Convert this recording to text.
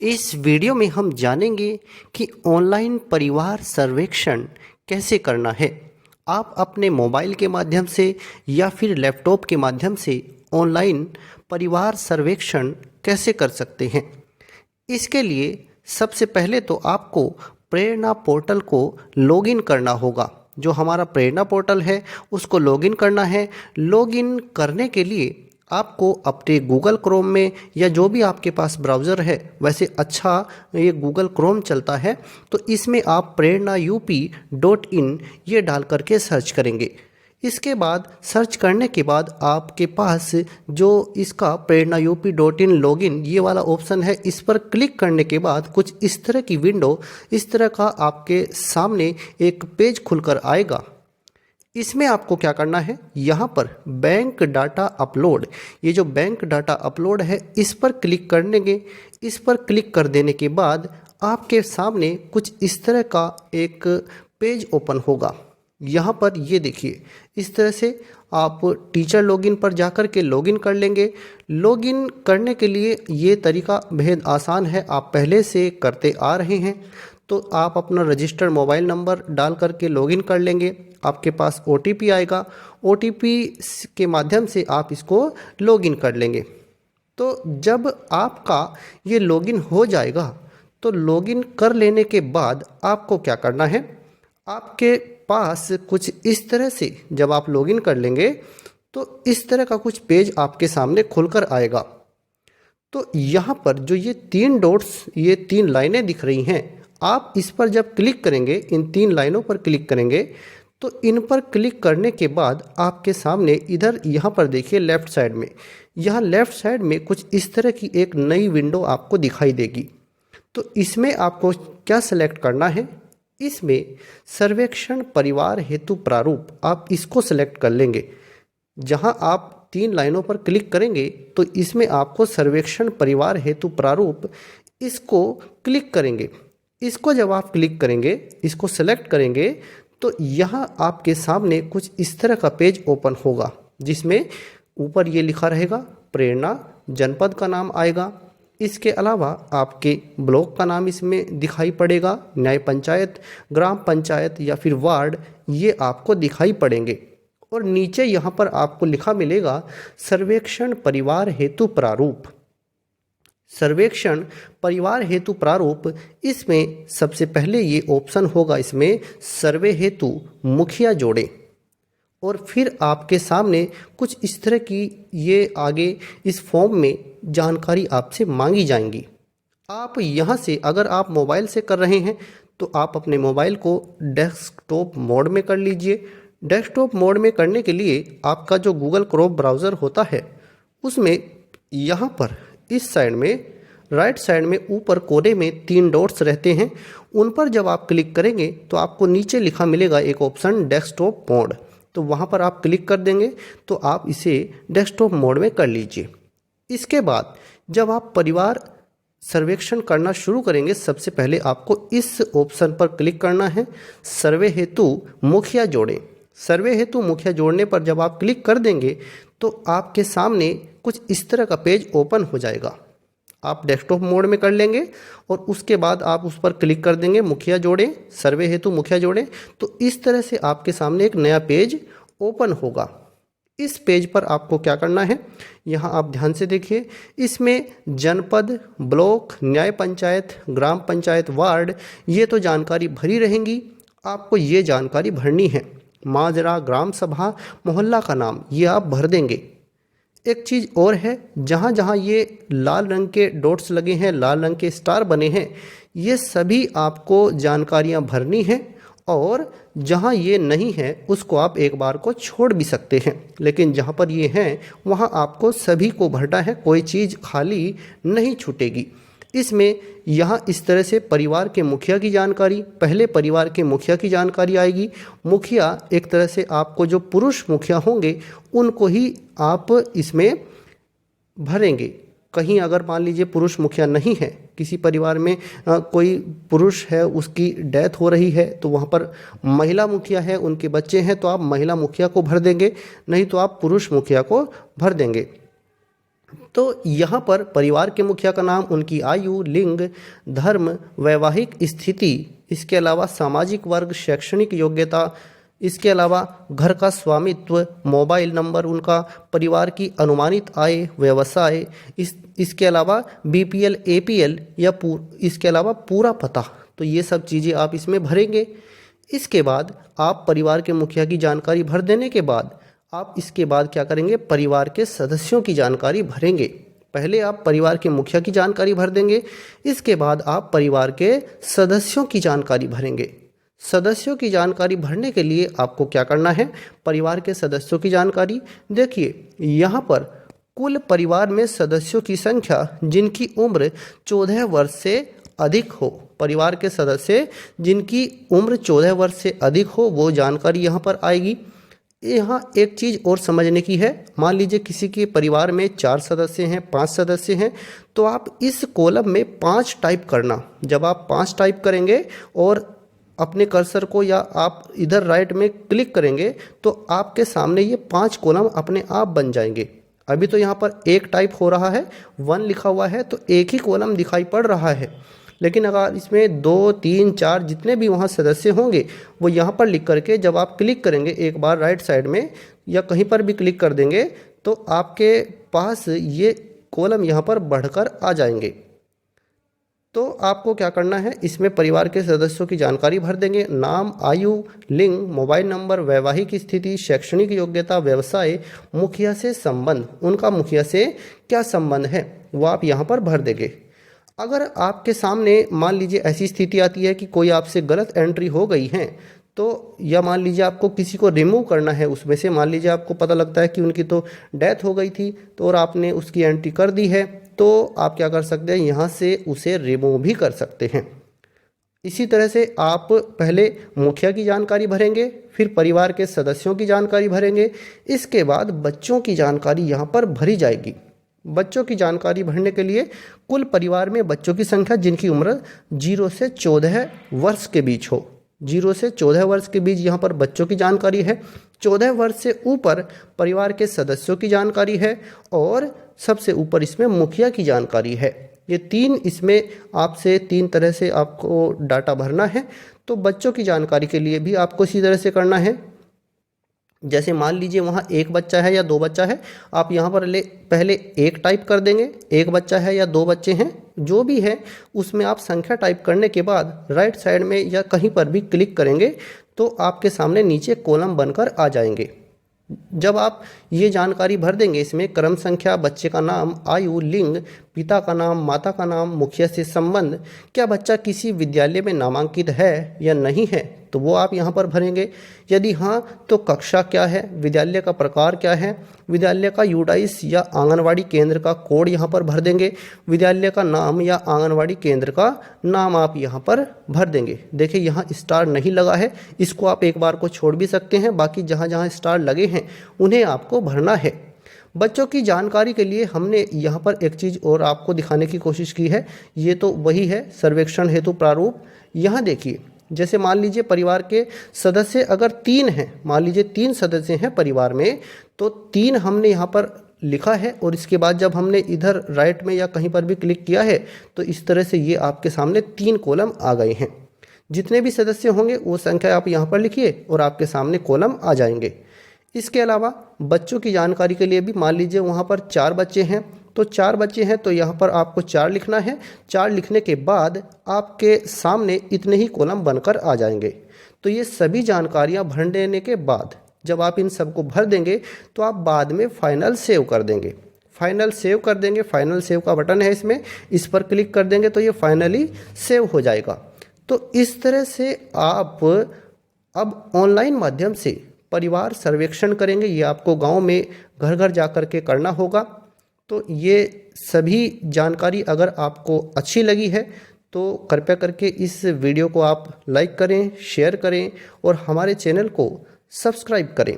इस वीडियो में हम जानेंगे कि ऑनलाइन परिवार सर्वेक्षण कैसे करना है। आप अपने मोबाइल के माध्यम से या फिर लैपटॉप के माध्यम से ऑनलाइन परिवार सर्वेक्षण कैसे कर सकते हैं। इसके लिए सबसे पहले तो आपको प्रेरणा पोर्टल को लॉगिन करना होगा। जो हमारा प्रेरणा पोर्टल है उसको लॉगिन करना है। लॉगिन करने के लिए आपको अपने गूगल क्रोम में या जो भी आपके पास ब्राउज़र है, वैसे अच्छा ये गूगल क्रोम चलता है, तो इसमें आप prerna.up.in ये डाल करके सर्च करेंगे। इसके बाद सर्च करने के बाद आपके पास जो इसका prerna.up.in लॉगिन ये वाला ऑप्शन है, इस पर क्लिक करने के बाद कुछ इस तरह की विंडो, इस तरह का आपके सामने एक पेज खुलकर आएगा। इसमें आपको क्या करना है, यहाँ पर बैंक डाटा अपलोड, ये जो बैंक डाटा अपलोड है इस पर क्लिक करने इस पर क्लिक कर देने के बाद आपके सामने कुछ इस तरह का एक पेज ओपन होगा। यहाँ पर ये देखिए, इस तरह से आप टीचर लॉगिन पर जाकर के लॉगिन कर लेंगे। लॉगिन करने के लिए ये तरीका बेहद आसान है, आप पहले से करते आ रहे हैं। तो आप अपना रजिस्टर्ड मोबाइल नंबर डाल करके लॉगिन कर लेंगे। आपके पास OTP आएगा, OTP के माध्यम से आप इसको लॉगिन कर लेंगे। तो जब आपका ये लॉगिन हो जाएगा तो लॉगिन कर लेने के बाद आपको क्या करना है, आपके पास कुछ इस तरह से जब आप लॉगिन कर लेंगे तो इस तरह का कुछ पेज आपके सामने खुलकर आएगा। तो यहाँ पर जो ये 3 डॉट्स, ये 3 लाइनें दिख रही हैं, आप इस पर जब क्लिक करेंगे, इन 3 लाइनों पर क्लिक करेंगे, तो इन पर क्लिक करने के बाद आपके सामने इधर यहाँ पर देखिए लेफ़्ट साइड में, यहाँ लेफ़्ट साइड में कुछ इस तरह की एक नई विंडो आपको दिखाई देगी। तो इसमें आपको क्या सेलेक्ट करना है, इसमें सर्वेक्षण परिवार हेतु प्रारूप, आप इसको सेलेक्ट कर लेंगे। जहाँ आप 3 लाइनों पर क्लिक करेंगे तो इसमें आपको सर्वेक्षण परिवार हेतु प्रारूप, इसको क्लिक करेंगे। इसको जब आप क्लिक करेंगे, इसको सेलेक्ट करेंगे, तो यहाँ आपके सामने कुछ इस तरह का पेज ओपन होगा, जिसमें ऊपर ये लिखा रहेगा प्रेरणा, जनपद का नाम आएगा। इसके अलावा आपके ब्लॉक का नाम इसमें दिखाई पड़ेगा, न्याय पंचायत, ग्राम पंचायत या फिर वार्ड, ये आपको दिखाई पड़ेंगे। और नीचे यहाँ पर आपको लिखा मिलेगा सर्वेक्षण परिवार हेतु प्रारूप। सर्वेक्षण परिवार हेतु प्रारूप, इसमें सबसे पहले ये ऑप्शन होगा, इसमें सर्वे हेतु मुखिया जोड़ें। और फिर आपके सामने कुछ इस तरह की ये आगे इस फॉर्म में जानकारी आपसे मांगी जाएंगी। आप यहाँ से, अगर आप मोबाइल से कर रहे हैं तो आप अपने मोबाइल को डेस्कटॉप मोड में कर लीजिए। डेस्कटॉप मोड में करने के लिए आपका जो गूगल क्रोम ब्राउज़र होता है, उसमें यहाँ पर इस साइड में, राइट साइड में ऊपर कोने में 3 डॉट्स रहते हैं, उन पर जब आप क्लिक करेंगे तो आपको नीचे लिखा मिलेगा एक ऑप्शन डेस्कटॉप मोड। तो वहाँ पर आप क्लिक कर देंगे तो आप इसे डेस्कटॉप मोड में कर लीजिए। इसके बाद जब आप परिवार सर्वेक्षण करना शुरू करेंगे, सबसे पहले आपको इस ऑप्शन पर क्लिक करना है, सर्वे हेतु मुखिया जोड़ें। सर्वे हेतु मुखिया जोड़ने पर जब आप क्लिक कर देंगे तो आपके सामने कुछ इस तरह का पेज ओपन हो जाएगा। आप डेस्कटॉप मोड में कर लेंगे और उसके बाद आप उस पर क्लिक कर देंगे, मुखिया जोड़ें, सर्वे हेतु मुखिया जोड़ें। तो इस तरह से आपके सामने एक नया पेज ओपन होगा। इस पेज पर आपको क्या करना है, यहाँ आप ध्यान से देखिए, इसमें जनपद, ब्लॉक, न्याय पंचायत, ग्राम पंचायत, वार्ड, ये तो जानकारी भरी रहेंगी। आपको ये जानकारी भरनी है। माजरा, ग्राम सभा, मोहल्ला का नाम, ये आप भर देंगे। एक चीज़ और है, जहाँ जहाँ ये लाल रंग के डॉट्स लगे हैं, लाल रंग के स्टार बने हैं, ये सभी आपको जानकारियाँ भरनी हैं। और जहाँ ये नहीं है उसको आप एक बार को छोड़ भी सकते हैं, लेकिन जहाँ पर ये हैं वहाँ आपको सभी को भरना है, कोई चीज़ खाली नहीं छूटेगी। इसमें यहाँ इस तरह से परिवार के मुखिया की जानकारी, पहले परिवार के मुखिया की जानकारी आएगी। मुखिया एक तरह से आपको जो पुरुष मुखिया होंगे उनको ही आप इसमें भरेंगे। कहीं अगर मान लीजिए पुरुष मुखिया नहीं है, किसी परिवार में कोई पुरुष है, उसकी डेथ हो रही है, तो वहाँ पर महिला मुखिया है, उनके बच्चे हैं, तो आप महिला मुखिया को भर देंगे, नहीं तो आप पुरुष मुखिया को भर देंगे। तो यहाँ पर परिवार के मुखिया का नाम, उनकी आयु, लिंग, धर्म, वैवाहिक स्थिति, इसके अलावा सामाजिक वर्ग, शैक्षणिक योग्यता, इसके अलावा घर का स्वामित्व, मोबाइल नंबर उनका, परिवार की अनुमानित आय, व्यवसाय, इसके अलावा बीपीएल, एपीएल या इसके अलावा पूरा पता। तो ये सब चीज़ें आप इसमें भरेंगे। इसके बाद आप परिवार के मुखिया की जानकारी भर देने के बाद आप इसके बाद क्या करेंगे, परिवार के सदस्यों की जानकारी भरेंगे। पहले आप परिवार के मुखिया की जानकारी भर देंगे, इसके बाद आप परिवार के सदस्यों की जानकारी भरेंगे। सदस्यों की जानकारी भरने के लिए आपको क्या करना है, परिवार के सदस्यों की जानकारी देखिए, यहाँ पर कुल परिवार में सदस्यों की संख्या जिनकी उम्र 14 वर्ष से अधिक हो, परिवार के सदस्य जिनकी उम्र 14 वर्ष से अधिक हो वो जानकारी यहाँ पर आएगी। यहाँ एक चीज़ और समझने की है, मान लीजिए किसी के परिवार में 4 सदस्य हैं, 5 सदस्य हैं, तो आप इस कॉलम में 5 टाइप करना। जब आप 5 टाइप करेंगे और अपने कर्सर को या आप इधर राइट में क्लिक करेंगे तो आपके सामने ये 5 कॉलम अपने आप बन जाएंगे। अभी तो यहाँ पर एक टाइप हो रहा है, 1 लिखा हुआ है तो एक ही कॉलम दिखाई पड़ रहा है, लेकिन अगर इसमें 2, 3, 4 जितने भी वहाँ सदस्य होंगे वो यहाँ पर लिख करके जब आप क्लिक करेंगे एक बार राइट साइड में या कहीं पर भी क्लिक कर देंगे तो आपके पास ये कॉलम यहाँ पर बढ़कर आ जाएंगे। तो आपको क्या करना है, इसमें परिवार के सदस्यों की जानकारी भर देंगे, नाम, आयु, लिंग, मोबाइल नंबर, वैवाहिक स्थिति, शैक्षणिक योग्यता, व्यवसाय, मुखिया से संबंध, उनका मुखिया से क्या संबंध है वो आप यहाँ पर भर देंगे। अगर आपके सामने मान लीजिए ऐसी स्थिति आती है कि कोई आपसे गलत एंट्री हो गई है तो, या मान लीजिए आपको किसी को रिमूव करना है उसमें से, मान लीजिए आपको पता लगता है कि उनकी तो डेथ हो गई थी तो और आपने उसकी एंट्री कर दी है, तो आप क्या कर सकते हैं, यहाँ से उसे रिमूव भी कर सकते हैं। इसी तरह से आप पहले मुखिया की जानकारी भरेंगे, फिर परिवार के सदस्यों की जानकारी भरेंगे, इसके बाद बच्चों की जानकारी यहाँ पर भरी जाएगी। बच्चों की जानकारी भरने के लिए कुल परिवार में बच्चों की संख्या जिनकी उम्र 0 से 14 वर्ष के बीच हो, 0 से 14 वर्ष के बीच यहाँ पर बच्चों की जानकारी है। 14 वर्ष से ऊपर परिवार के सदस्यों की जानकारी है और सबसे ऊपर इसमें मुखिया की जानकारी है। ये 3 इसमें आपसे 3 तरह से आपको डाटा भरना है। तो बच्चों की जानकारी के लिए भी आपको इसी तरह से करना है। जैसे मान लीजिए वहाँ 1 बच्चा है या 2 बच्चा है, आप यहाँ पर पहले 1 टाइप कर देंगे, 1 बच्चा है या 2 बच्चे हैं जो भी है उसमें आप संख्या टाइप करने के बाद राइट साइड में या कहीं पर भी क्लिक करेंगे तो आपके सामने नीचे कॉलम बनकर आ जाएंगे। जब आप ये जानकारी भर देंगे, इसमें क्रम संख्या, बच्चे का नाम, आयु, लिंग, पिता का नाम, माता का नाम, मुखिया से संबंध, क्या बच्चा किसी विद्यालय में नामांकित है या नहीं है तो वो आप यहाँ पर भरेंगे। यदि हाँ तो कक्षा क्या है, विद्यालय का प्रकार क्या है, विद्यालय का यूडाइस या आंगनवाड़ी केंद्र का कोड यहाँ पर भर देंगे, विद्यालय का नाम या आंगनवाड़ी केंद्र का नाम आप यहाँ पर भर देंगे। देखिए यहाँ स्टार नहीं लगा है, इसको आप एक बार को छोड़ भी सकते हैं, बाकी जहाँ जहाँ स्टार लगे हैं उन्हें आपको भरना है। बच्चों की जानकारी के लिए हमने यहाँ पर एक चीज़ और आपको दिखाने की कोशिश की है, ये तो वही है सर्वेक्षण हेतु प्रारूप। यहाँ देखिए, जैसे मान लीजिए परिवार के सदस्य अगर 3 हैं, मान लीजिए 3 सदस्य हैं परिवार में, तो 3 हमने यहाँ पर लिखा है और इसके बाद जब हमने इधर राइट में या कहीं पर भी क्लिक किया है तो इस तरह से ये आपके सामने 3 कॉलम आ गए हैं। जितने भी सदस्य होंगे वो संख्या आप यहाँ पर लिखिए और आपके सामने कॉलम आ जाएंगे। इसके अलावा बच्चों की जानकारी के लिए भी मान लीजिए वहाँ पर 4 बच्चे हैं, तो 4 बच्चे हैं तो यहाँ पर आपको 4 लिखना है। 4 लिखने के बाद आपके सामने इतने ही कॉलम बनकर आ जाएंगे। तो ये सभी जानकारियाँ भर देने के बाद जब आप इन सबको भर देंगे तो आप बाद में फाइनल सेव कर देंगे। फाइनल सेव कर देंगे, फाइनल सेव का बटन है इसमें, इस पर क्लिक कर देंगे तो ये फाइनली सेव हो जाएगा। तो इस तरह से आप अब ऑनलाइन माध्यम से परिवार सर्वेक्षण करेंगे। ये आपको गांव में घर घर जा कर के करना होगा। तो ये सभी जानकारी अगर आपको अच्छी लगी है तो कृपया करके इस वीडियो को आप लाइक करें, शेयर करें और हमारे चैनल को सब्सक्राइब करें।